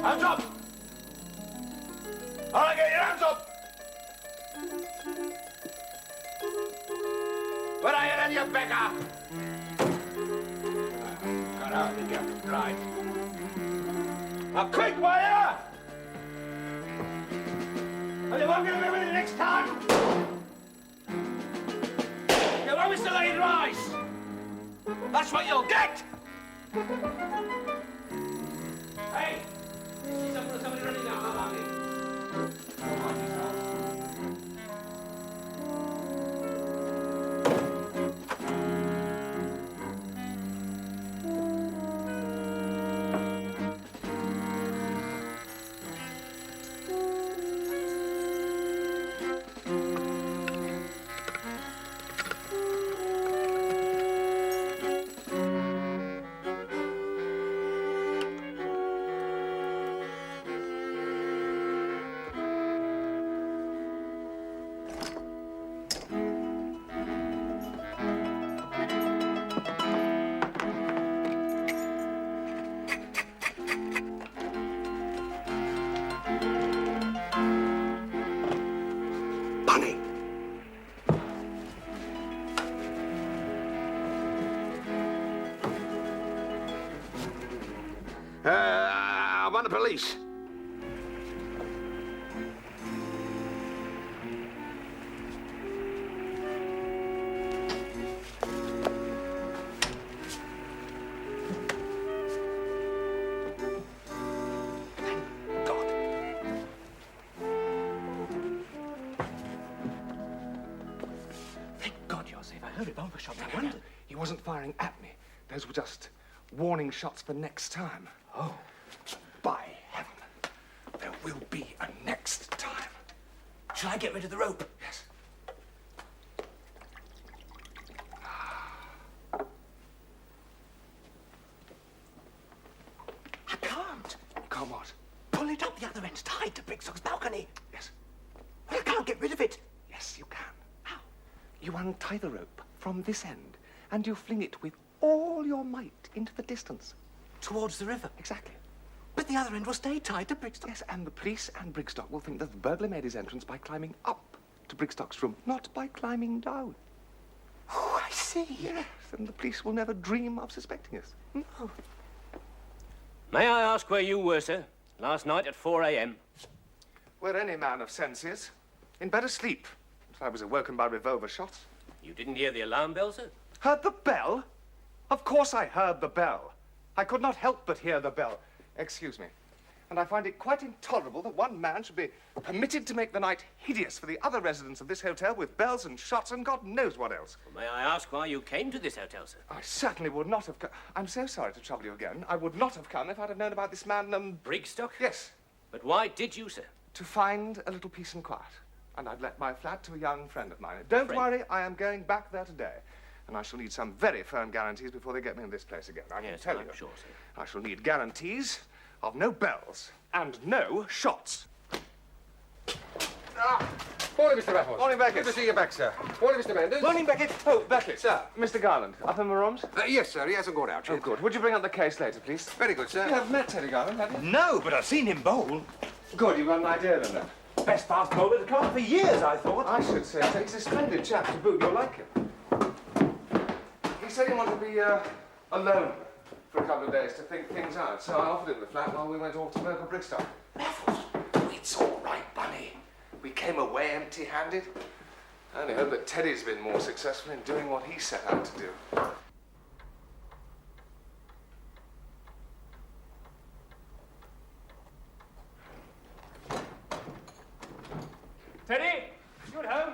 Hands up! All right, get your hands up! Where are you then, you beggar? Got out of here, right. Now, quick, will ya? Are you not going to be with me next time? You want me to lay rice? That's what you'll get! Hey! See somebody running now, how about it? Come on, yourself. I'm on the police. Thank God. Thank God you're safe. I heard revolver shots. I wondered. He wasn't firing at me. Those were just warning shots for next time. Oh. By heaven, there will be a next time. Shall I get rid of the rope? Yes. I can't. You can't what? Pull it up. The other end's tied to Brigstock's balcony. Yes. Well, I can't get rid of it. Yes, you can. How? You untie the rope from this end, and you fling it with all your might into the distance. Towards the river? Exactly. But the other end will stay tied to Brigstock. Yes, and the police and Brigstock will think that the burglar made his entrance by climbing up to Brigstock's room, not by climbing down. Oh, I see. Yes, and the police will never dream of suspecting us. Oh. May I ask where you were, sir, last night at 4 a.m.? Where any man of sense is. In bed asleep. I was awoken by revolver shots. You didn't hear the alarm bell, sir? Heard the bell? Of course I heard the bell. I could not help but hear the bell. Excuse me. And I find it quite intolerable that one man should be permitted to make the night hideous for the other residents of this hotel with bells and shots and God knows what else. Well, may I ask why you came to this hotel, sir? I certainly would not have come. I'm so sorry to trouble you again. I would not have come if I'd have known about this man, Brigstock? Yes. But why did you, sir? To find a little peace and quiet. And I'd let my flat to a young friend of mine. Don't worry, I am going back there today. And I shall need some very firm guarantees before they get me in this place again. I can tell you. Sure, sir. I shall need guarantees of no bells and no shots. Morning, Mr. Raffles. Morning, Beckett. Good to see you back, sir. Morning, Mr. Manders. Morning, Beckett. Oh, Beckett. Sir. Mr. Garland, up in my rooms? Yes, sir. He hasn't gone out yet. Oh, good. Would you bring up the case later, please? Very good, sir. You have met Teddy Garland, have you? No, but I've seen him bowl. Good. You've got an idea then, Best fast bowler in the club for years, I thought. I should say so. He's a splendid chap to boot. You'll like him. He said he wanted to be alone for a couple of days to think things out, so I offered him the flat while we went off to Burger Brigstock. Raffles. It's all right, Bunny. We came away empty-handed. I only hope that Teddy's been more successful in doing what he set out to do. Teddy, you at home?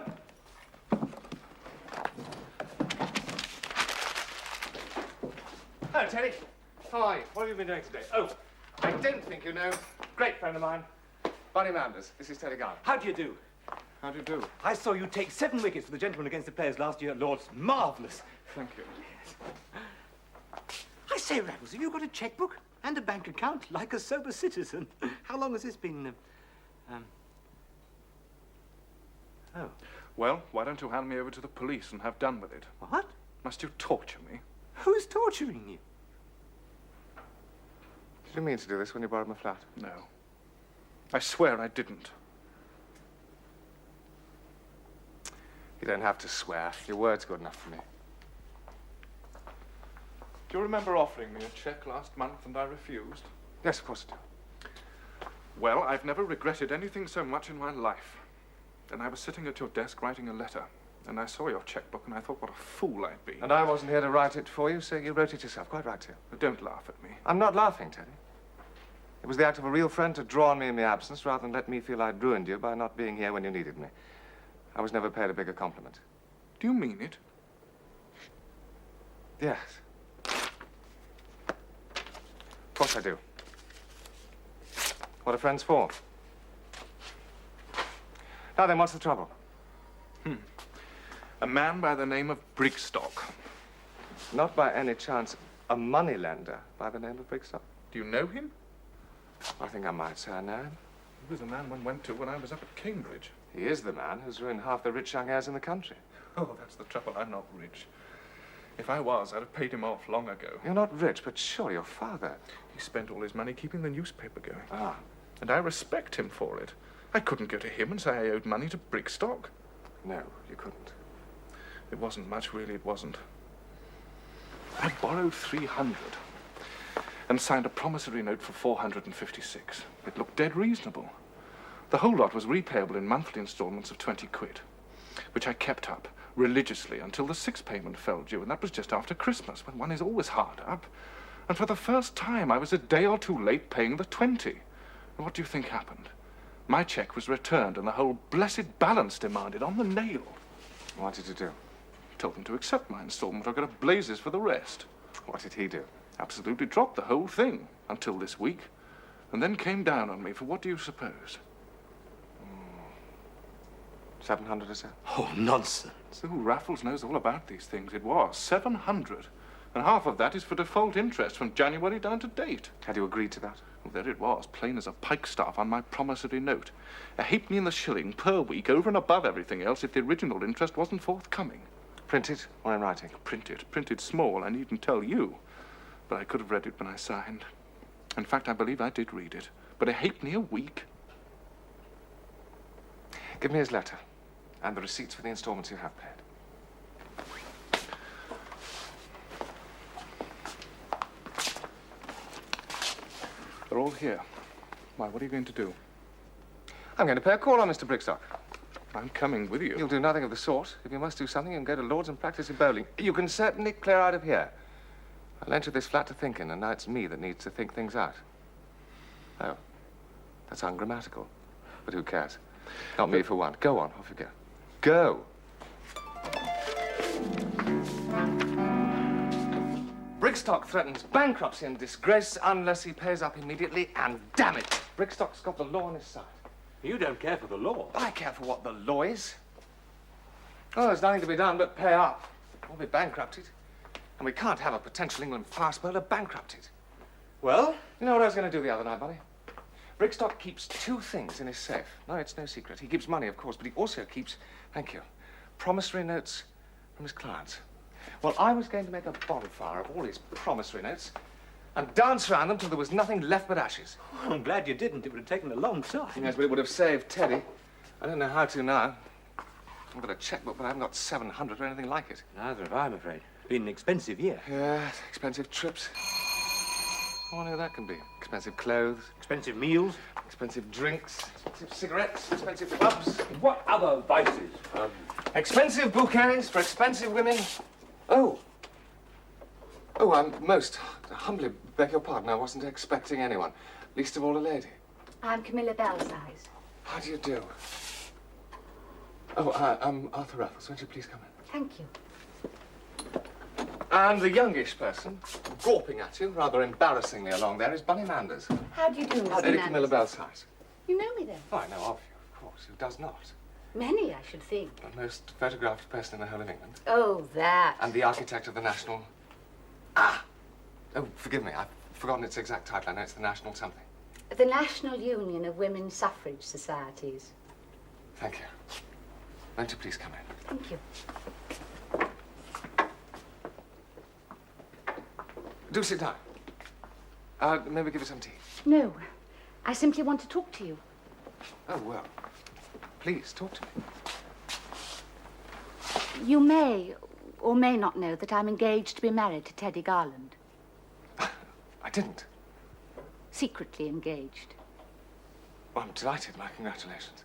Hello, Teddy. How are you? What have you been doing today? Oh, I don't think you know. Great friend of mine, Bunny Manders. This is Teddy Garland. How do you do? How do you do? I saw you take 7 wickets for the gentlemen against the players last year at Lord's. Marvellous. Thank you. I say, Raffles, have you got a checkbook and a bank account like a sober citizen? How long has this been, Oh. Well, why don't you hand me over to the police and have done with it? What? Must you torture me? Who's torturing you? Did you mean to do this when you borrowed my flat? No. I swear I didn't. You don't have to swear. Your word's good enough for me. Do you remember offering me a cheque last month and I refused? Yes, of course I do. Well, I've never regretted anything so much in my life. And I was sitting at your desk writing a letter, and I saw your checkbook, and I thought what a fool I'd be. And I wasn't here to write it for you, so you wrote it yourself. Quite right, too. But don't laugh at me. I'm not laughing, Teddy. It was the act of a real friend to draw on me in my absence rather than let me feel I'd ruined you by not being here when you needed me. I was never paid a bigger compliment. Do you mean it? Yes. Of course I do. What are friends for? Now then, what's the trouble? A man by the name of Brigstock. Not by any chance a moneylender by the name of Brigstock? Do you know him? I think I might say I know him. He was the man one went to when I was up at Cambridge. He is the man who's ruined half the rich young heirs in the country. Oh, that's the trouble. I'm not rich. If I was, I'd have paid him off long ago. You're not rich, but sure, your father. He spent all his money keeping the newspaper going. Ah. And I respect him for it. I couldn't go to him and say I owed money to Brigstock. No, you couldn't. It wasn't much, really, it wasn't. I borrowed 300 and signed a promissory note for 456. It looked dead reasonable. The whole lot was repayable in monthly installments of 20 quid, which I kept up religiously until the sixth payment fell due, and that was just after Christmas, when one is always hard up. And for the first time, I was a day or two late paying the 20. And what do you think happened? My cheque was returned and the whole blessed balance demanded on the nail. What did you do? Told them to accept my installment or go to blazes for the rest. What did he do? Absolutely dropped the whole thing until this week, and then came down on me for what do you suppose? 700 or so? Oh, nonsense. So Raffles knows all about these things. It was 700, and half of that is for default interest from January down to date. Had you agreed to that? Well, there it was, plain as a pikestaff on my promissory note. A halfpenny in the shilling per week over and above everything else if the original interest wasn't forthcoming. Printed or in writing? Printed small, I needn't tell you. But I could have read it when I signed. In fact, I believe I did read it. But a halfpenny a week? Give me his letter and the receipts for the installments you have paid. They're all here. Why, what are you going to do? I'm going to pay a call on Mr. Brigstock. I'm coming with you. You'll do nothing of the sort. If you must do something, you can go to Lord's and practice in bowling. You can certainly clear out of here. I lent you this flat to think in, and now it's me that needs to think things out. Oh, that's ungrammatical. But who cares? Not me for one. Go on, off you go. Go! Brigstock threatens bankruptcy and disgrace unless he pays up immediately, and damn it, Brigstock's got the law on his side. You don't care for the law. I care for what the law is. Oh, there's nothing to be done but pay up. Or be bankrupted. And we can't have a potential England fast bowler bankrupted. Well? You know what I was going to do the other night, Bunny? Brigstock keeps two things in his safe. No, it's no secret. He keeps money, of course, but he also keeps, thank you, promissory notes from his clients. Well, I was going to make a bonfire of all his promissory notes and dance around them till there was nothing left but ashes. Oh, I'm glad you didn't. It would have taken a long time. Yes, but it would have saved Teddy. I don't know how to now. I've got a checkbook, but I haven't got 700 or anything like it. Neither have I, I'm afraid. Been an expensive year. Yeah, expensive trips. I wonder who that can be. Expensive clothes, Expensive meals. expensive drinks, expensive cigarettes, expensive clubs, What other vices? expensive bouquets for expensive women. Oh, I most humbly beg your pardon. I wasn't expecting anyone, least of all a lady. I'm Camilla Belsize. How do you do? Oh, I'm Arthur Raffles. Won't you please come in? Thank you. And the youngish person, gawping at you rather embarrassingly along there, is Bunny Manders. How do you do, Mr. Lady Manders? Camilla Belsize. You know me then? Oh, I know of you, of course. Who does not? Many, I should think. The most photographed person in the whole of England. Oh, that. And the architect of the National... Ah! Oh, forgive me. I've forgotten its exact title. I know it's the National something. The National Union of Women's Suffrage Societies. Thank you. Won't you please come in? Thank you. Do sit down. Maybe give us some tea. No, I simply want to talk to you. Oh, well. Please, talk to me. You may or may not know that I'm engaged to be married to Teddy Garland. I didn't. Secretly engaged. Well, I'm delighted. My congratulations.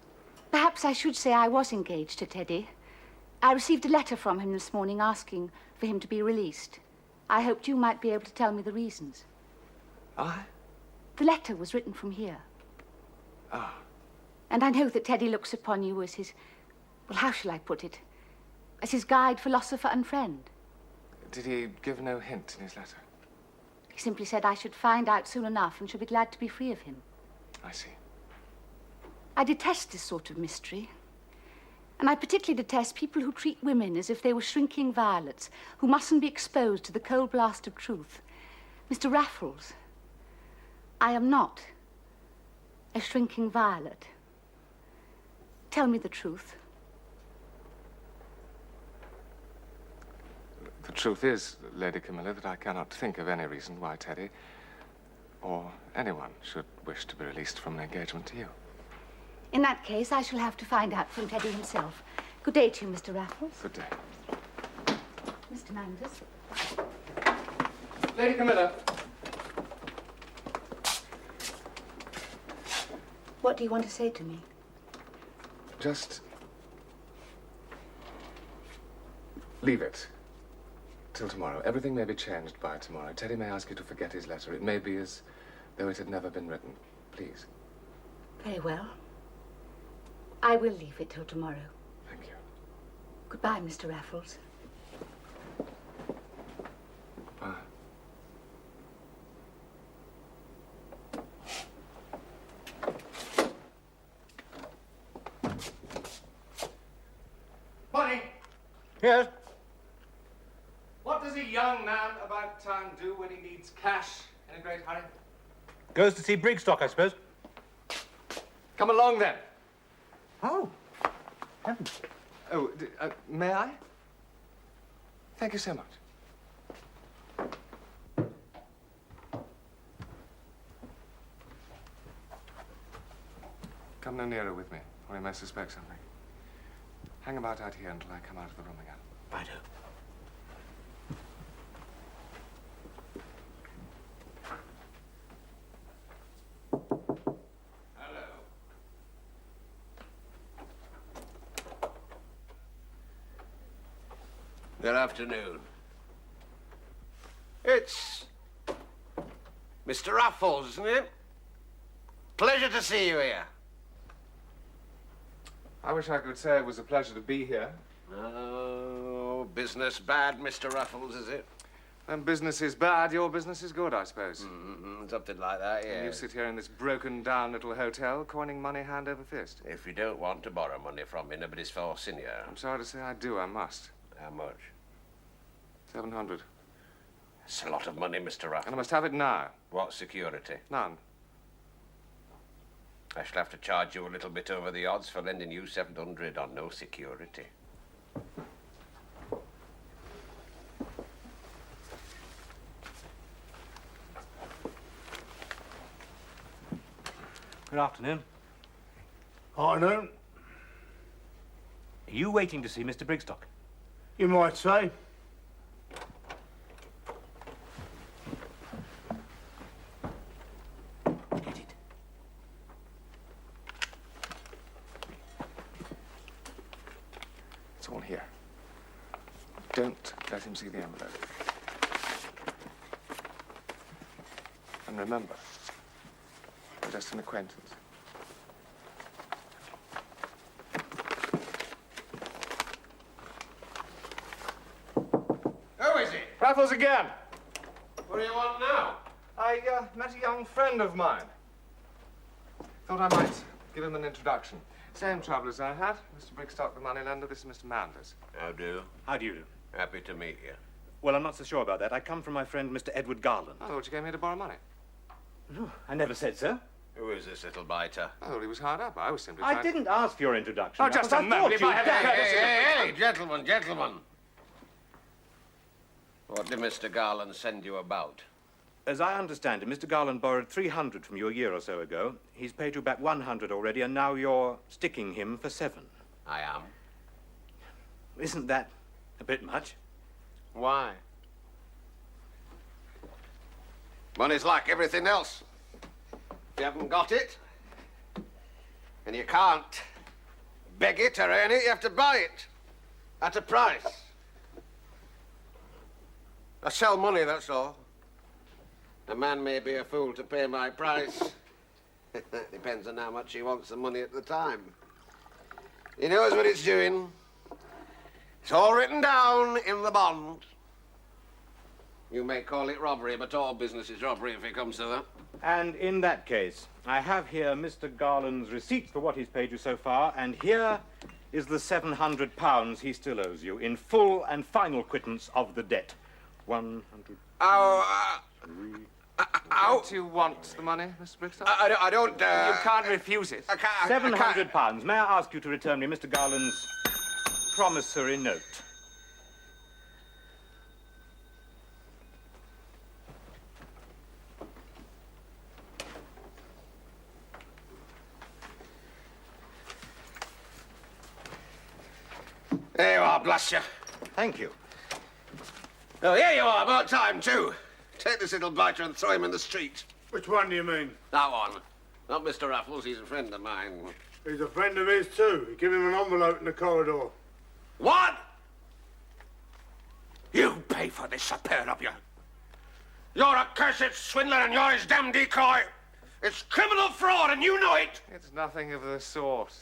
Perhaps I should say I was engaged to Teddy. I received a letter from him this morning asking for him to be released. I hoped you might be able to tell me the reasons. I? The letter was written from here. Ah. And I know that Teddy looks upon you as his, well, how shall I put it? As his guide, philosopher, and friend. Did he give no hint in his letter? He simply said I should find out soon enough and should be glad to be free of him. I see. I detest this sort of mystery. And I particularly detest people who treat women as if they were shrinking violets, who mustn't be exposed to the cold blast of truth. Mr. Raffles, I am not a shrinking violet. Tell me the truth. The truth is, Lady Camilla, that I cannot think of any reason why Teddy or anyone should wish to be released from an engagement to you. In that case, I shall have to find out from Teddy himself. Good day to you, Mr. Raffles. Good day. Mr. Manders. Lady Camilla. What do you want to say to me? Just leave it till tomorrow. Everything may be changed by tomorrow. Teddy may ask you to forget his letter. It may be as though it had never been written. Please. Very well. I will leave it till tomorrow. Thank you. Goodbye, Mr. Raffles. Bye. Bonnie! Yes? What does a young man about town do when he needs cash in a great hurry? Goes to see Brigstock, I suppose. Come along, then. Oh, heavens. Oh, may I? Thank you so much. Come no nearer with me, or he may suspect something. Hang about out here until I come out of the room again. Righto. Good afternoon. It's Mr. Raffles, isn't it? Pleasure to see you here. I wish I could say it was a pleasure to be here. Oh, business bad, Mr. Raffles, is it? When business is bad, your business is good, I suppose. Something like that, yeah. And you sit here in this broken-down little hotel, coining money hand over fist. If you don't want to borrow money from me, nobody's forcing you. I'm sorry to say I do. I must. How much? 700. It's a lot of money, Mr. And Raffles. I must have it now. What security? None. I shall have to charge you a little bit over the odds for lending you 700 on no security. Good afternoon. Afternoon. Are you waiting to see Mr. Brigstock? You might say. Get it. It's all here. Don't let him see the envelope. And remember, we're just an acquaintance. Who is it? Raffles again! What do you want now? I met a young friend of mine. Thought I might give him an introduction. Same trouble as I had. Mr. Brigstock, the moneylender. This is Mr. Manders. How do? How do you do? Happy to meet you. Well, I'm not so sure about that. I come from my friend, Mr. Edward Garland. I thought you came here to borrow money. I never said so. Who is this little biter? I thought he was hard up. I was simply I trying... didn't ask for your introduction. Oh, just Raffles. a moment. I If thought I had you- the courtesy Hey, gentlemen, gentlemen. What did Mr. Garland send you about? As I understand it, Mr. Garland borrowed 300 from you a year or so ago. He's paid you back 100 already, and now you're sticking him for 7. I am. Isn't that a bit much? Why? Money's like everything else. If you haven't got it, and you can't beg it or earn it, you have to buy it at a price. I sell money, that's all. A man may be a fool to pay my price. Depends on how much he wants the money at the time. He knows what it's doing. It's all written down in the bond. You may call it robbery, but all business is robbery if it comes to that. And in that case, I have here Mr. Garland's receipts for what he's paid you so far, and here is the £700 he still owes you in full and final quittance of the debt. 100. Don't you want the money, Mr. Brigstock? I don't. You can't refuse it. £700. May I ask you to return me Mr. Garland's promissory note? There you are, bless you. Thank you. Oh, here you are, about time, too. Take this little blighter and throw him in the street. Which one do you mean? That one. Not Mr. Raffles, he's a friend of mine. He's a friend of his, too. Give him an envelope in the corridor. What? You pay for this, a pair of you. You're a cursed swindler and you're his damn decoy. It's criminal fraud and you know it. It's nothing of the sort,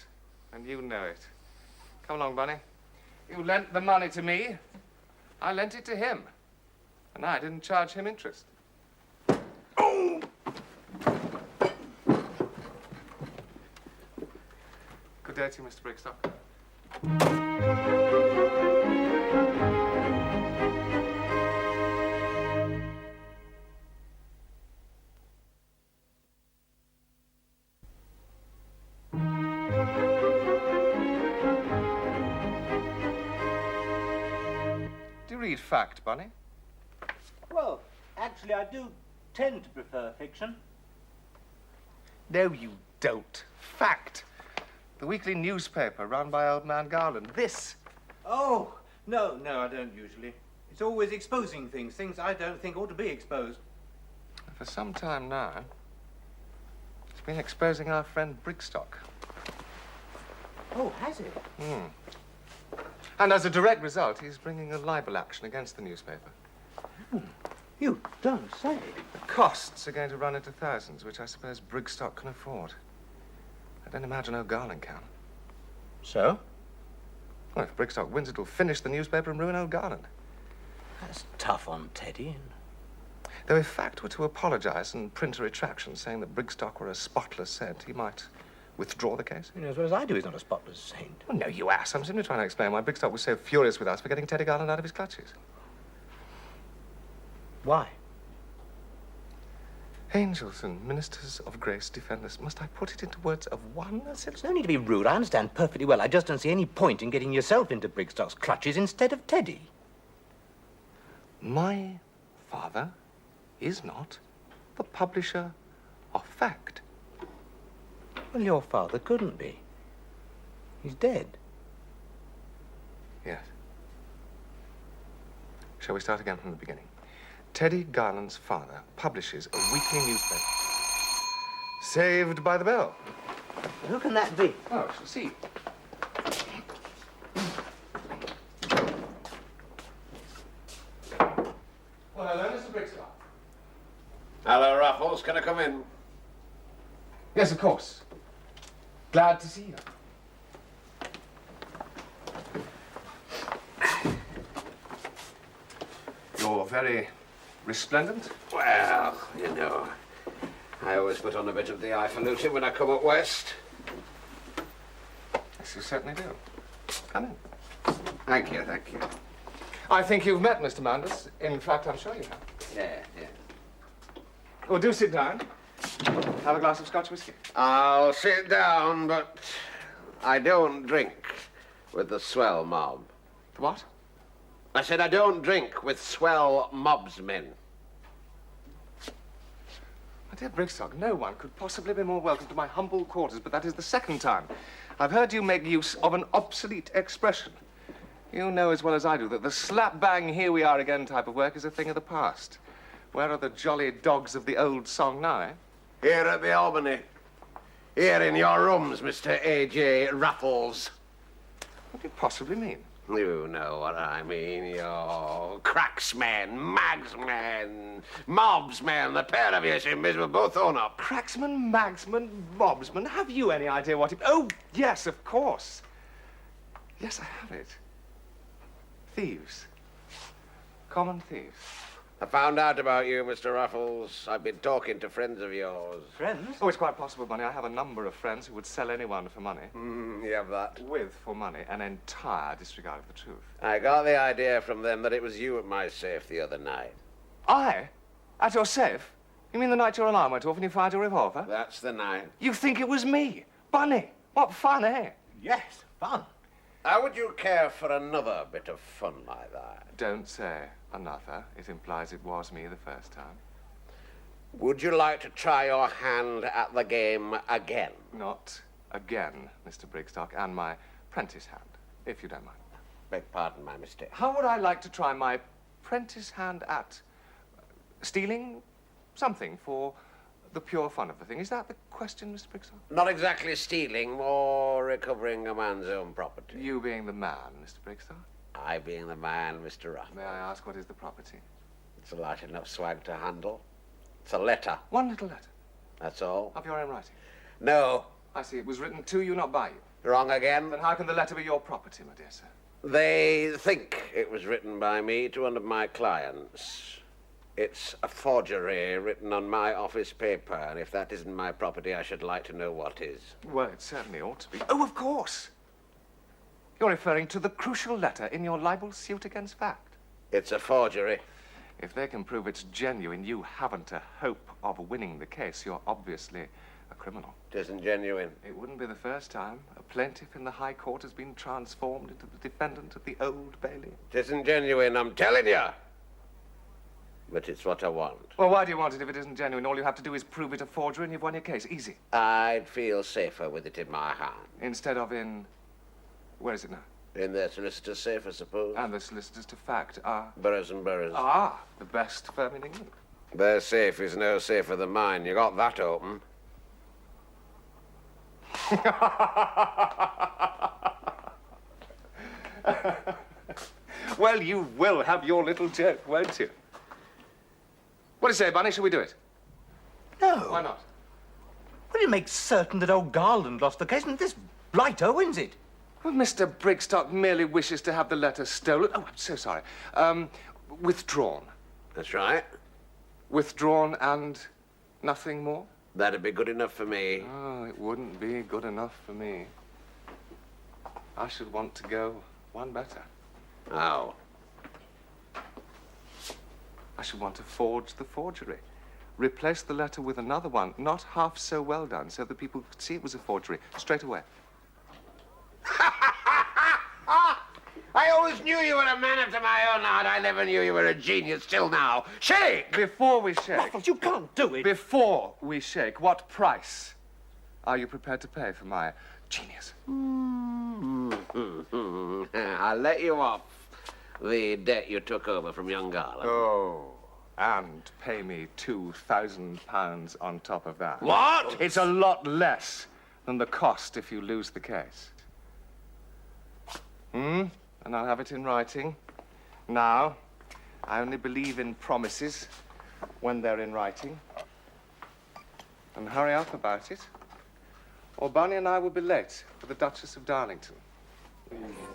and you know it. Come along, Bunny. You lent the money to me. I lent it to him. And I didn't charge him interest. Oh! Good day to you, Mr. Brigstock. Do you read fact, Bunny? Well, actually, I do tend to prefer fiction. No, you don't. Fact. The weekly newspaper run by old man Garland. This. Oh, no, I don't usually. It's always exposing things I don't think ought to be exposed. For some time now, it's been exposing our friend Brigstock. Oh, has it? And as a direct result, he's bringing a libel action against the newspaper. You don't say. The costs are going to run into thousands, which I suppose Brigstock can afford. I don't imagine O'Garland can. So? Well, if Brigstock wins, it'll finish the newspaper and ruin O'Garland. That's tough on Teddy. Though if Fact were to apologize and print a retraction saying that Brigstock were a spotless saint, he might withdraw the case. You know as well as I do he's not a spotless saint. Well, no, you ass. I'm simply trying to explain why Brigstock was so furious with us for getting Teddy Garland out of his clutches. Why? Angels and ministers of grace defend us. Must I put it into words of one? There's no need to be rude. I understand perfectly well. I just don't see any point in getting yourself into Brigstock's clutches instead of Teddy. My father is not the publisher of Fact. Well, your father couldn't be. He's dead. Yes. Shall we start again from the beginning? Teddy Garland's father publishes a weekly newspaper. Saved by the Bell. Who can that be? Oh, I shall see. Well, hello, Mr. Brigstock. Hello, Raffles. Can I come in? Yes, of course. Glad to see you. You're very resplendent. Well, you know, I always put on a bit of the highfalutin when I come up west. Yes, you certainly do. Come in. Thank you, thank you. I think you've met Mr. Manders. In fact, I'm sure you have. Yeah. Well, do sit down. Have a glass of Scotch whiskey. I'll sit down, but I don't drink with the swell mob. The what? I said I don't drink with swell mobsmen. Dear Brigstock, no one could possibly be more welcome to my humble quarters, but that is the second time I've heard you make use of an obsolete expression. You know as well as I do that the slap-bang here we are again type of work is a thing of the past. Where are the jolly dogs of the old song now, eh? Here at the Albany. Here in your rooms, Mr. A.J. Raffles. What do you possibly mean? You know what I mean, you cracksmen, magsmen, mobsmen, the pair of you seem miserable, both own up. Cracksman, magsman, mobsman, have you any idea what it... Oh, yes, of course. Yes, I have it. Thieves. Common thieves. I found out about you, Mr. Raffles. I've been talking to friends of yours. Friends? Oh, it's quite possible, Bunny. I have a number of friends who would sell anyone for money. You have that? With, for money, an entire disregard of the truth. I got the idea from them that it was you at my safe the other night. I? At your safe? You mean the night your alarm went off and you fired your revolver? That's the night. You think it was me? Bunny, what fun, eh? Yes, fun. How would you care for another bit of fun like that? Don't say another. It implies it was me the first time. Would you like to try your hand at the game again? Not again, Mr. Brigstock, and my prentice hand, if you don't mind. Beg pardon my mistake. How would I like to try my prentice hand at stealing something for the pure fun of the thing? Is that the question, Mr. Brigstock? Not exactly stealing, more recovering a man's own property. You being the man, Mr. Brigstock? I being the man, Mr. Raffles. May I ask what is the property? It's a light enough swag to handle. It's a letter, One little letter. that's all. Of your own writing. No, I see. It was written to you, not by you. wrong again. Then how can the letter be your property, my dear sir? They think it was written by me to one of my clients. It's a forgery written on my office paper, and if that isn't my property, I should like to know what is. Well, it certainly ought to be. Oh, of course. You're referring to the crucial letter in your libel suit against fact. It's a forgery. If they can prove it's genuine, you haven't a hope of winning the case. You're obviously a criminal. It isn't genuine. It wouldn't be the first time a plaintiff in the High Court has been transformed into the defendant at the Old Bailey. It isn't genuine, I'm telling you. But it's what I want. Well, why do you want it if it isn't genuine? All you have to do is prove it a forgery and you've won your case. Easy. I'd feel safer with it in my hand. Instead of in... Where is it now? In their solicitor's safe, I suppose. And the solicitors to fact are... Burroughs and Burroughs. Ah, the best firm in England. Their safe is no safer than mine. You got that open. Well, you will have your little joke, won't you? What do you say, Bunny? Shall we do it? No. Why not? Will you make certain that old Garland lost the case and this blighter wins it? Well, Mr. Brigstock merely wishes to have the letter stolen. Oh, I'm so sorry. Withdrawn. That's right. Withdrawn and nothing more? That'd be good enough for me. Oh, it wouldn't be good enough for me. I should want to go one better. How? I should want to forge the forgery. Replace the letter with another one, not half so well done, so that people could see it was a forgery straight away. I always knew you were a man after my own heart. I never knew you were a genius till now. Shake! Before we shake... Raffles, you can't do it. Before we shake, what price are you prepared to pay for my genius? I'll let you off the debt you took over from young Garland. Oh, and pay me £2,000 on top of that. What? It's a lot less than the cost if you lose the case. And I'll have it in writing. Now, I only believe in promises when they're in writing. And hurry up about it, or Bunny and I will be late for the Duchess of Darlington.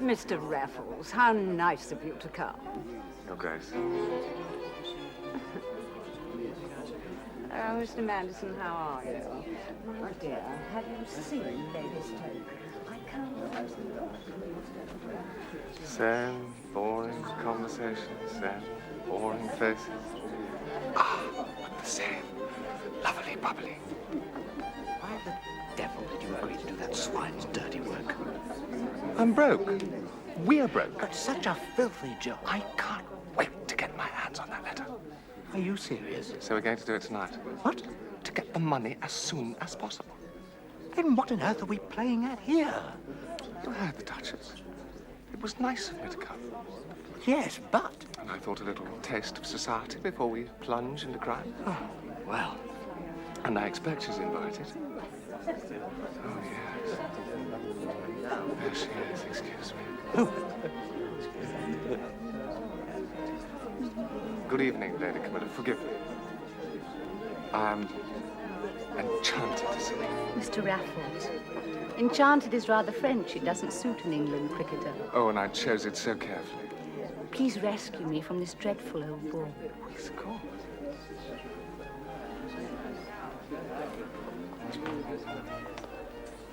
Mr. Raffles, how nice of you to come. Your Grace. Oh, Mr. Manderson, how are you? My dear, have you seen Lady Stoke? I can't... Same boring conversation, same boring faces. Ah, but the same lovely bubbly. Why the devil did you agree to do that swine's dirty work? I'm broke. We're broke. But such a filthy job. I can't wait to get my hands on that letter. Are you serious? So we're going to do it tonight. What? To get the money as soon as possible. Then what on earth are we playing at here? You heard the Duchess. It was nice of me to come. Yes, but... And I thought a little taste of society before we plunge into crime. Oh, well... And I expect she's invited. Oh, yes. There she is, excuse me. Oh. Good evening, Lady Camilla. Forgive me. I'm enchanted to see you. Mr. Raffles. Enchanted is rather French. It doesn't suit an England cricketer. Oh, and I chose it so carefully. Please rescue me from this dreadful old ball. Of course.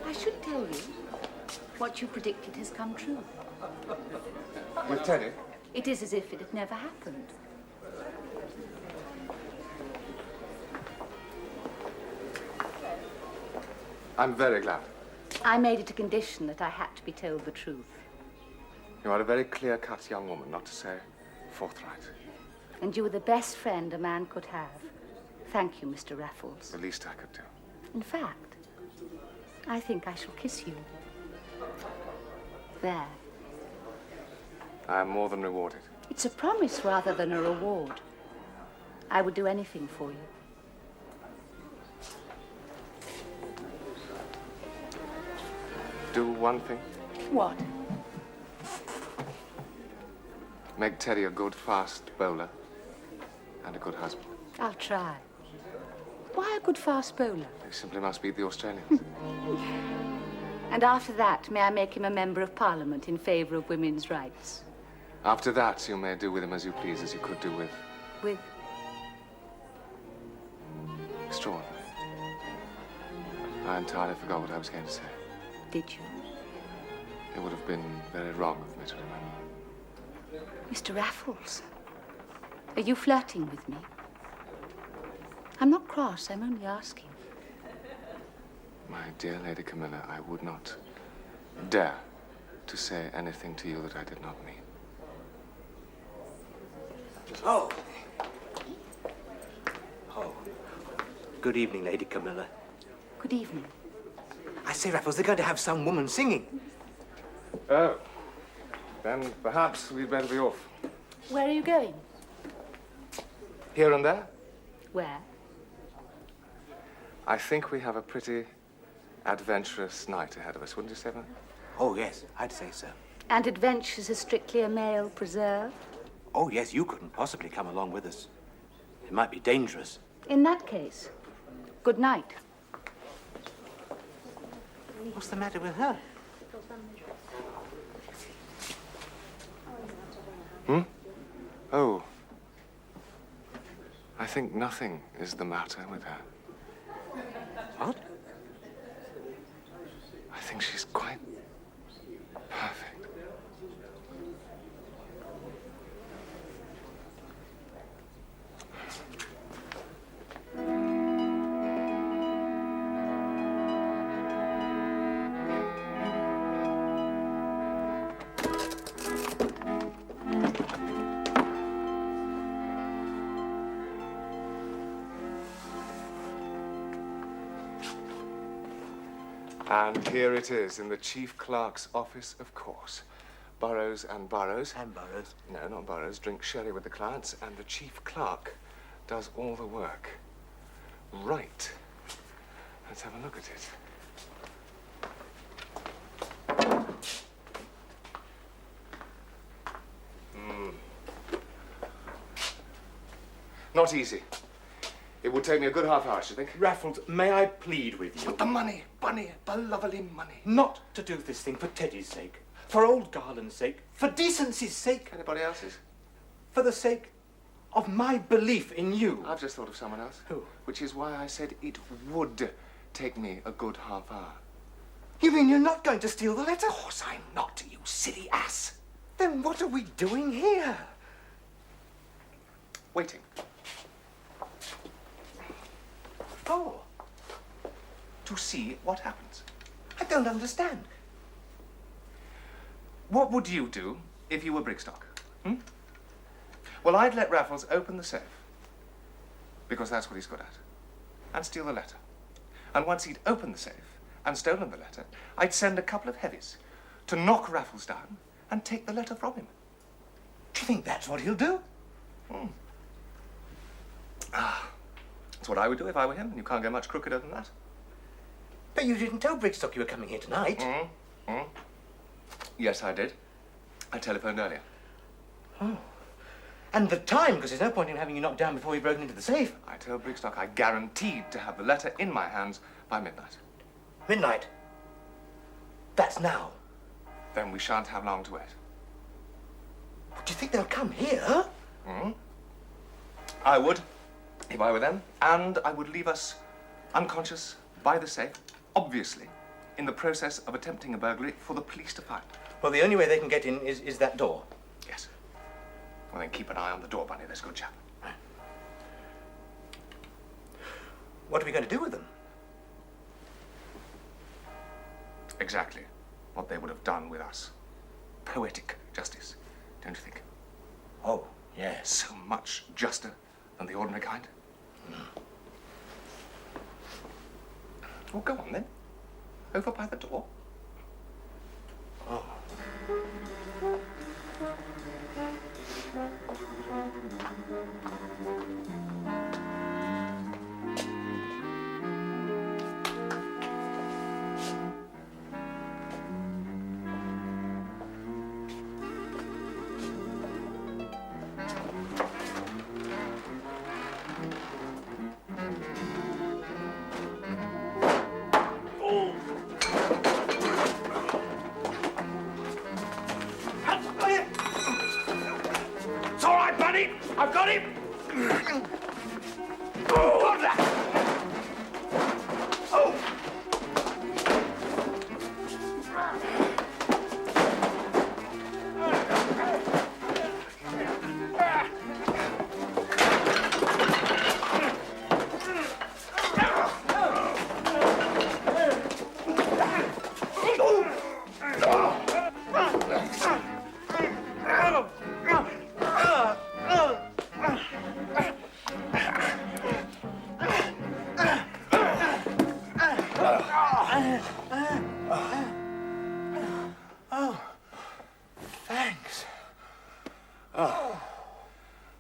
I should tell you, what you predicted has come true. With Teddy? It is as if it had never happened. I'm very glad. I made it a condition that I had to be told the truth. You are a very clear-cut young woman, not to say forthright. And you were the best friend a man could have. Thank you, Mr. Raffles. The least I could do. In fact, I think I shall kiss you. There. I am more than rewarded. It's a promise rather than a reward. I would do anything for you. Do one thing. What? Make Teddy a good, fast bowler and a good husband. I'll try. Why a good fast bowler? They simply must beat the Australians. And after that, may I make him a member of Parliament in favor of women's rights? After that, you may do with him as you please, as you could do with... With? Extraordinary. I entirely forgot what I was going to say. Did you? It would have been very wrong of me to remember. Mr. Raffles, are you flirting with me? I'm not cross, I'm only asking. My dear Lady Camilla, I would not dare to say anything to you that I did not mean. Oh. Oh. Good evening, Lady Camilla. Good evening. I say, Raffles, they're going to have some woman singing. Oh. Then perhaps we'd better be off. Where are you going? Here and there? Where? I think we have a pretty adventurous night ahead of us, wouldn't you say that? Oh, yes, I'd say so. And adventures are strictly a male preserve? Oh, yes, you couldn't possibly come along with us. It might be dangerous. In that case, good night. What's the matter with her? Hmm? Oh. I think nothing is the matter with her. What? I think she's quite perfect. And here it is, in the chief clerk's office, of course. Burrows and Burrows. And Burrows. No, not Burrows. Drink sherry with the clients, and the chief clerk does all the work. Right. Let's have a look at it. Not easy. It would take me a good half hour, I should think. Raffles, may I plead with you? But the money, Bunny, the lovely money. Not to do this thing for Teddy's sake, for old Garland's sake, for decency's sake, Anybody else's? for the sake of my belief in you. I've just thought of someone else. Who? Which is why I said it would take me a good half hour. You mean you're not going to steal the letter? Of course I'm not, you silly ass. Then what are we doing here? Waiting. Oh, To see what happens. I don't understand. What would you do if you were Brigstock? Hmm? Well, I'd let Raffles open the safe. Because that's what he's good at. and steal the letter. And once he'd opened the safe and stolen the letter, I'd send a couple of heavies to knock Raffles down and take the letter from him. Do you think that's what he'll do? That's what I would do if I were him, and you can't get much crookeder than that. But you didn't tell Brigstock you were coming here tonight. Yes, I did. I telephoned earlier. Oh. And the time, because there's no point in having you knocked down before you've broken into the safe. I told Brigstock I guaranteed to have the letter in my hands by midnight. Midnight? That's now. Then we shan't have long to wait. Do you think they'll come here? I would, if I were them, and I would leave us unconscious by the safe, obviously, in the process of attempting a burglary for the police to find. Well, the only way they can get in is that door. Yes. Well, then keep an eye on the door, Bunny. There's a good chap. What are we going to do with them? Exactly what they would have done with us. Poetic justice, don't you think? Oh, yes. So much juster than the ordinary kind. Well, go on then. Over by the door. Oh. It's all right, buddy. I've got him.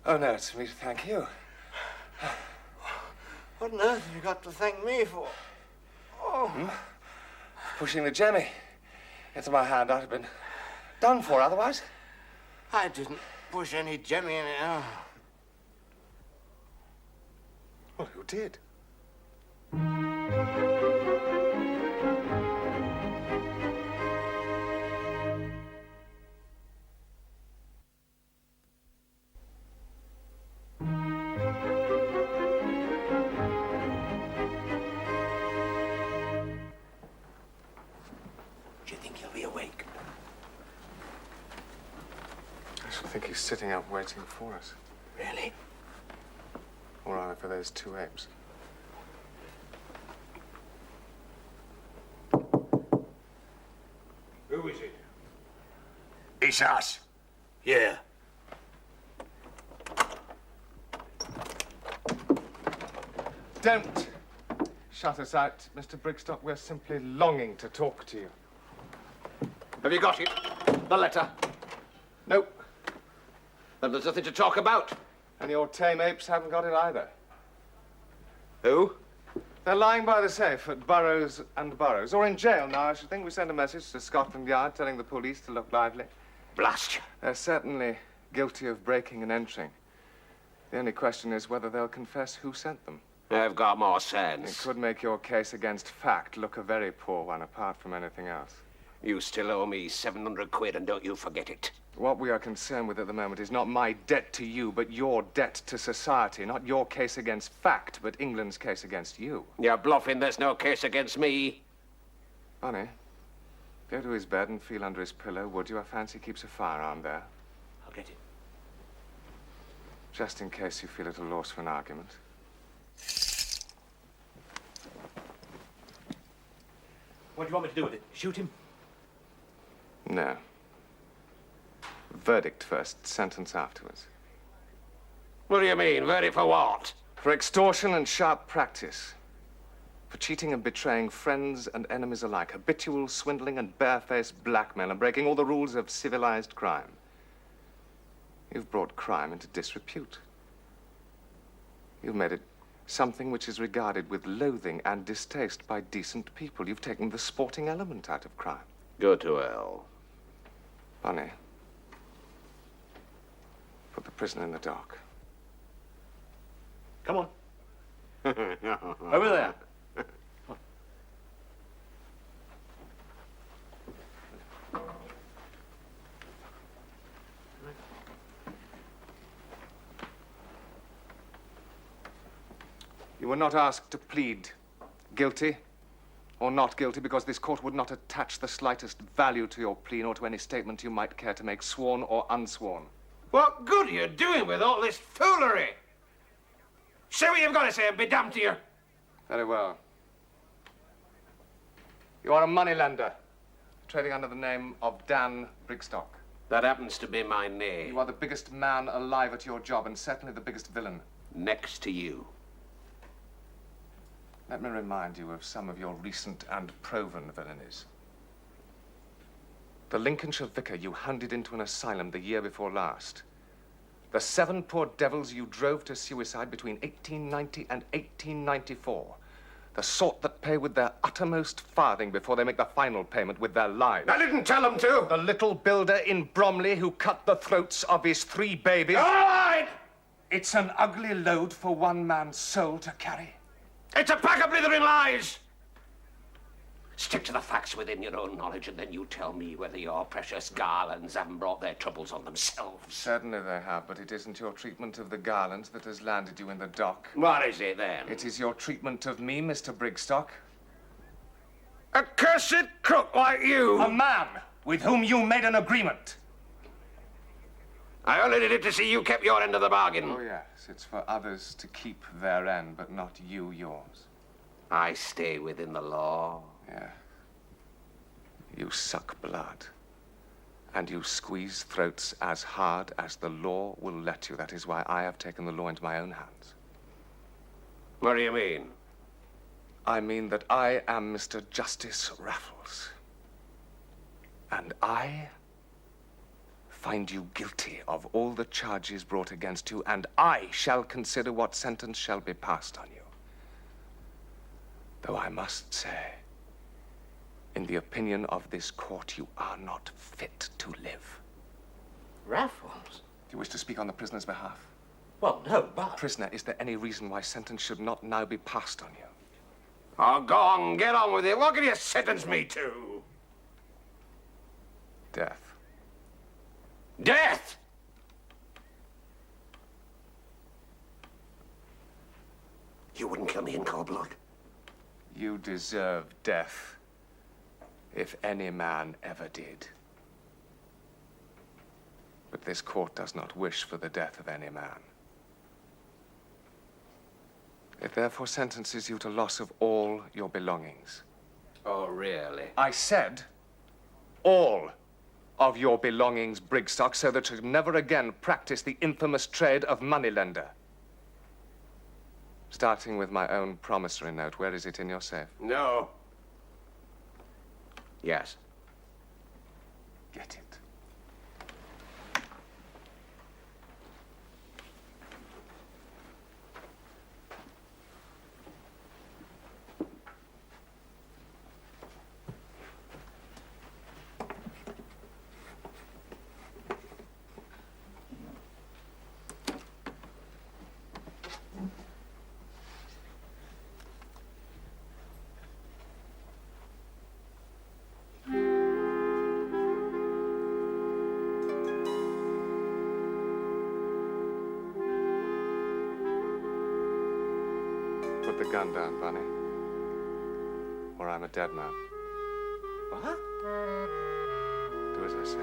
Oh, no, it's me to thank you. What on earth have you got to thank me for? Pushing the jemmy into my hand. I'd have been done for otherwise. I didn't push any jemmy in it. Oh. Well, who did? Do you think he'll be awake? I should think he's sitting up waiting for us. Really? Or rather for those two apes. Who is it? It's us. Yeah. Don't shut us out, Mr. Brigstock. We're simply longing to talk to you. Have you got it? The letter? Nope. Then there's nothing to talk about. And your tame apes haven't got it either. Who? They're lying by the safe at Burrows and Burrows, or in jail now, I should think. We sent a message to Scotland Yard telling the police to look lively. Blast you. They're certainly guilty of breaking and entering. The only question is whether they'll confess who sent them. I've got more It sense. could make your case against fact look a very poor one, apart from anything else. You still owe me 700 quid, and don't you forget it. What we are concerned with at the moment is not my debt to you, but your debt to society. Not your case against fact, but England's case against you. You're bluffing. There's no case against me. Bunny, go to his bed and feel under his pillow, would you? I fancy he keeps a firearm there. I'll get it. Just in case you feel at a loss for an argument. What do you want me to do with it? Shoot him? No. Verdict first, sentence afterwards. What do you mean? Verdict for what? For extortion and sharp practice. For cheating and betraying friends and enemies alike, habitual swindling and barefaced blackmail, and breaking all the rules of civilized crime. You've brought crime into disrepute. You've made it something which is regarded with loathing and distaste by decent people. You've taken the sporting element out of crime. Go to hell. Bunny, put the prisoner in the dock. Come on. Over there. You were not asked to plead guilty or not guilty because this court would not attach the slightest value to your plea nor to any statement you might care to make, sworn or unsworn. What good are you doing with all this foolery? Say what you've got to say and be damned to you. Very well. You are a moneylender, trading under the name of Dan Brigstock. That happens to be my name. You are the biggest man alive at your job and certainly the biggest villain. Next to you. Let me remind you of some of your recent and proven villainies. The Lincolnshire vicar you hounded into an asylum the year before last. The 7 poor devils you drove to suicide between 1890 and 1894. The sort that pay with their uttermost farthing before they make the final payment with their lives. I didn't tell them to. The little builder in Bromley who cut the throats of his 3 babies. All right! It's an ugly load for one man's soul to carry. It's a pack of blithering lies! Stick to the facts within your own knowledge, and then you tell me whether your precious Garlands haven't brought their troubles on themselves. Certainly they have, but it isn't your treatment of the Garlands that has landed you in the dock. What is it, then? It is your treatment of me, Mr. Brigstock. A cursed crook like you! A man with whom you made an agreement. I only did it to see you kept your end of the bargain. Oh, yes. It's for others to keep their end, but not you yours. I stay within the law. Yeah. You suck blood. And you squeeze throats as hard as the law will let you. That is why I have taken the law into my own hands. What do you mean? I mean that I am Mr. Justice Raffles. And I find you guilty of all the charges brought against you, and I shall consider what sentence shall be passed on you. Though I must say, in the opinion of this court, you are not fit to live. Raffles? Do you wish to speak on the prisoner's behalf? Well, no, but... Prisoner, is there any reason why sentence should not now be passed on you? Oh, go on, get on with it. What can you sentence me to? Death. Death! You wouldn't kill me in cold blood. You deserve death, if any man ever did. But this court does not wish for the death of any man. It therefore sentences you to loss of all your belongings. Oh, really? I said all of your belongings, Brigstock, so that you never again practice the infamous trade of moneylender. Starting with my own promissory note. Where is it in your safe? No. Yes. Get it. Put the gun down, Bunny. Or I'm a dead man. What? Do as I say.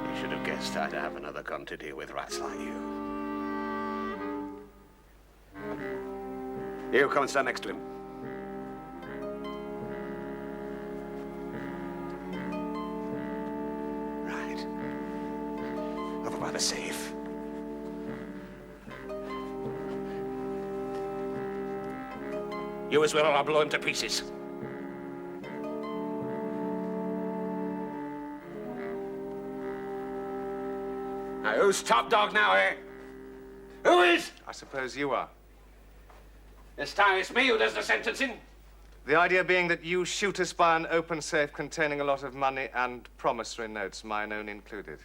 You should have guessed I'd have another gun to deal with rats like you. You come and stand next to him. Right. Over by the safe. You as well, or I'll blow him to pieces. Now, who's top dog now, eh? Who is? I suppose you are. This time it's me who does the sentencing. The idea being that you shoot us by an open safe containing a lot of money and promissory notes, mine own included.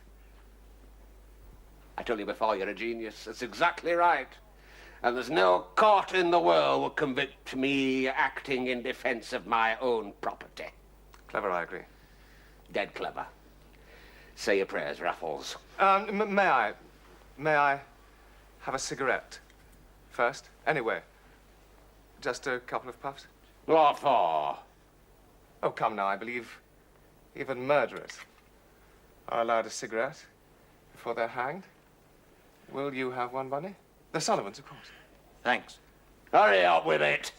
I told you before, you're a genius. That's exactly right. And there's no court in the world will convict me acting in defense of my own property. Clever, I agree. Dead clever. Say your prayers, Raffles. May I have a cigarette first? Anyway, just a couple of puffs. What for? Oh, come now, I believe even murderers are allowed a cigarette before they're hanged. Will you have one, Bunny? The Sullivans, of course. Thanks. Hurry up with it.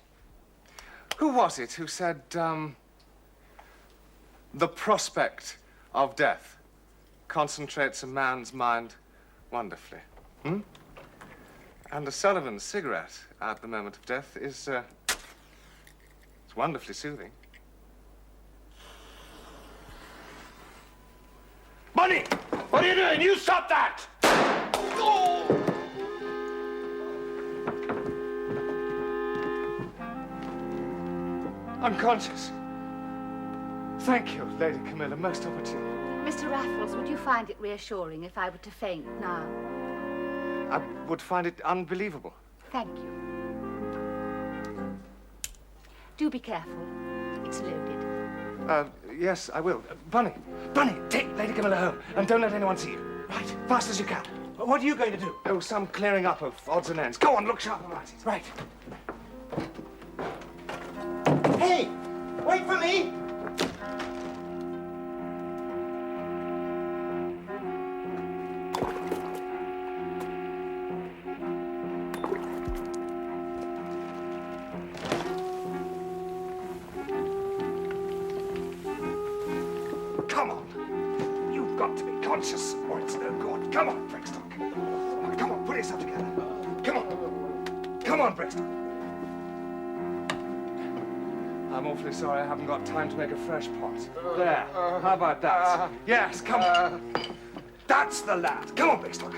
Who was it who said, the prospect of death concentrates a man's mind wonderfully? Hmm? And a Sullivan cigarette at the moment of death is, it's wonderfully soothing. Bunny! What are you doing? You stop that! Unconscious. Thank you, Lady Camilla, most opportune. Mr. Raffles, would you find it reassuring if I were to faint now? I would find it unbelievable. Thank you. Do be careful. It's loaded. Yes, I will. Bunny, take Lady Camilla home, and don't let anyone see you. Right, fast as you can. What are you going to do? Oh, some clearing up of odds and ends. Go on, look sharp about it. Right. Hey! Wait for me! Come on. You've got to be conscious, or it's no good. Come on, Brixton. Come on, pull yourself together. Come on. Come on, Brixton. I'm awfully sorry I haven't got time to make a fresh pot. There. How about that? Yes, come on. That's the lad. Come on, Brixton.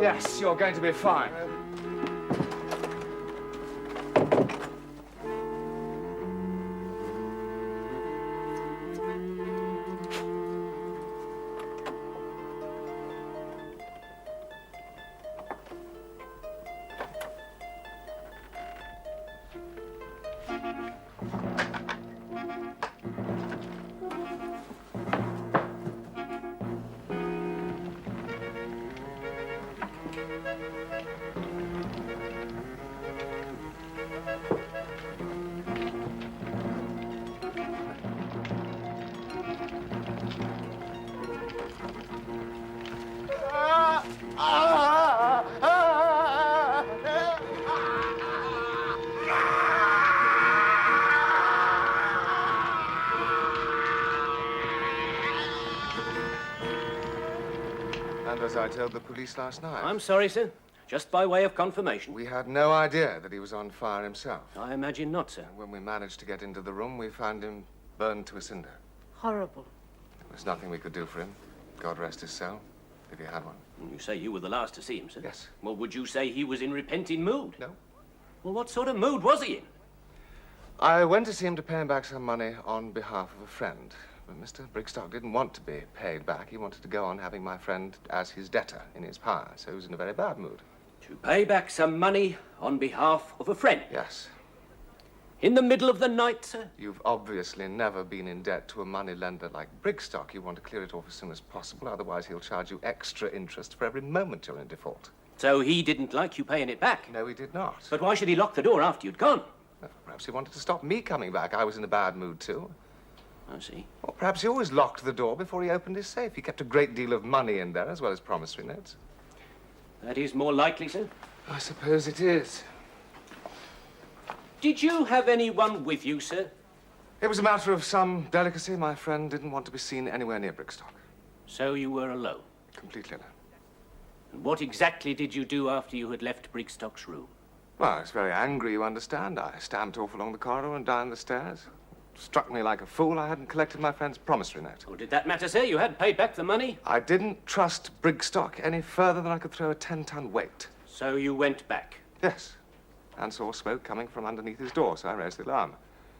Yes, you're going to be fine. And as I told the police last night, I'm sorry, sir. Just by way of confirmation. we had no idea that he was on fire himself. I imagine not, sir. When we managed to get into the room, we found him burned to a cinder. Horrible. There was nothing we could do for him. God rest his soul, if he had one. You say you were the last to see him, sir? Yes. Well, would you say he was in repenting mood? No. Well, what sort of mood was he in? I went to see him to pay him back some money on behalf of a friend. But Mr. Brigstock didn't want to be paid back. He wanted to go on having my friend as his debtor in his power, so he was in a very bad mood. To pay back some money on behalf of a friend? Yes. In the middle of the night, sir? You've obviously never been in debt to a moneylender like Brigstock. You want to clear it off as soon as possible, otherwise he'll charge you extra interest for every moment you're in default. So he didn't like you paying it back? No, he did not. But why should he lock the door after you'd gone? Well, perhaps he wanted to stop me coming back. I was in a bad mood, too. I see. Or perhaps he always locked the door before he opened his safe. He kept a great deal of money in there, as well as promissory notes. That is more likely, sir. I suppose it is. Did you have anyone with you, sir? It was a matter of some delicacy. My friend didn't want to be seen anywhere near Brigstock. So you were alone? Completely alone. And what exactly did you do after you had left Brigstock's room? Well, I was very angry, you understand. I stamped off along the corridor and down the stairs. Struck me like a fool I hadn't collected my friend's promissory note. Oh, did that matter, sir? You had paid back the money? I didn't trust Brigstock any further than I could throw a 10-ton weight. So you went back? Yes. And saw smoke coming from underneath his door, so I raised the alarm.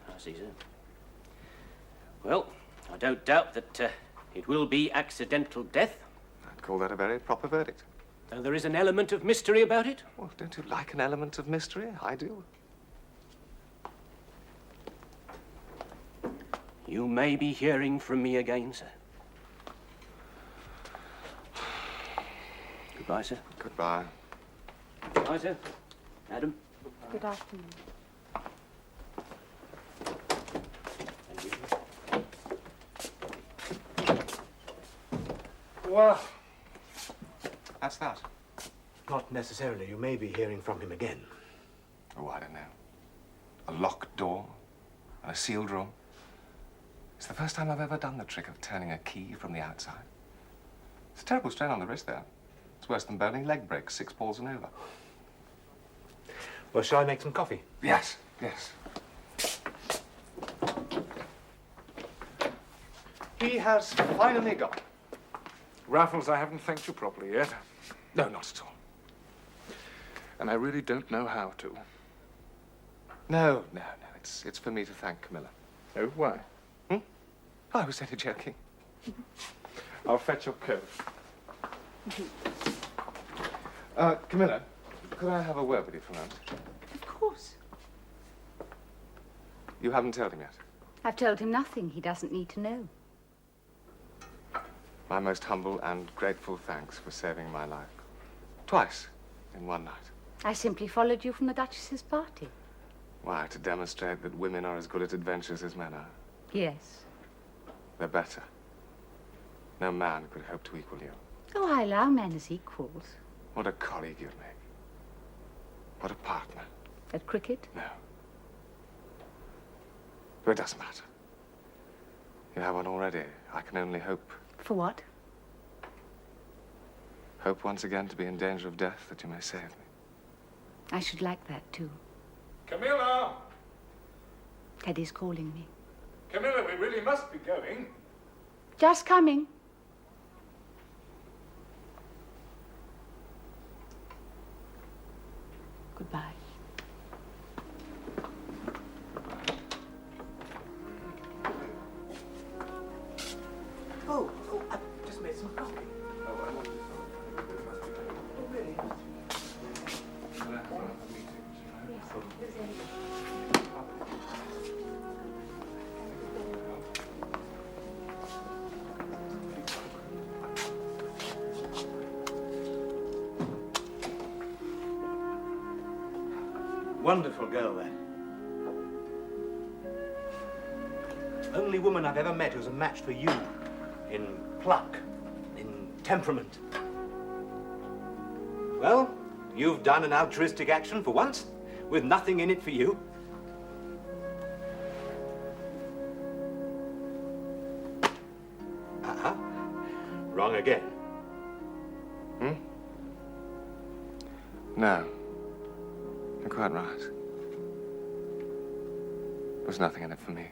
I see, sir. Well, I don't doubt that it will be accidental death. I'd call that a very proper verdict. Though there is an element of mystery about it. Well, don't you like an element of mystery? I do. You may be hearing from me again, sir. Goodbye, sir. Goodbye. Goodbye, sir. Madam. Good afternoon. Thank you. Well, that's that. Not necessarily. You may be hearing from him again. Oh, I don't know. A locked door and a sealed room. It's the first time I've ever done the trick of turning a key from the outside. It's a terrible strain on the wrist there. It's worse than bowling leg breaks, 6 balls and over. Well, shall I make some coffee? Yes, yes. He has finally gone. Raffles, I haven't thanked you properly yet. No, not at all. And I really don't know how to. No. It's for me to thank Camilla. Oh, why? I was only joking. I'll fetch your coat. Camilla, could I have a word with you for a moment? Of course. You haven't told him yet. I've told him nothing he doesn't need to know. My most humble and grateful thanks for saving my life. Twice in one night. I simply followed you from the Duchess's party. Why, to demonstrate that women are as good at adventures as men are. Yes. They're better. No man could hope to equal you. Oh, I allow men as equals. What a colleague you'd make. What a partner. At cricket? No. But it doesn't matter. You have one already. I can only hope. For what? Hope once again to be in danger of death that you may save me. I should like that, too. Camilla! Teddy's calling me. Camilla, we really must be going. Just coming. Goodbye. Oh, I've just made some coffee. Wonderful girl, that. Only woman I've ever met who's a match for you. In pluck, in temperament. Well, you've done an altruistic action for once, with nothing in it for you. Wrong again. No. You're quite right. There's nothing in it for me.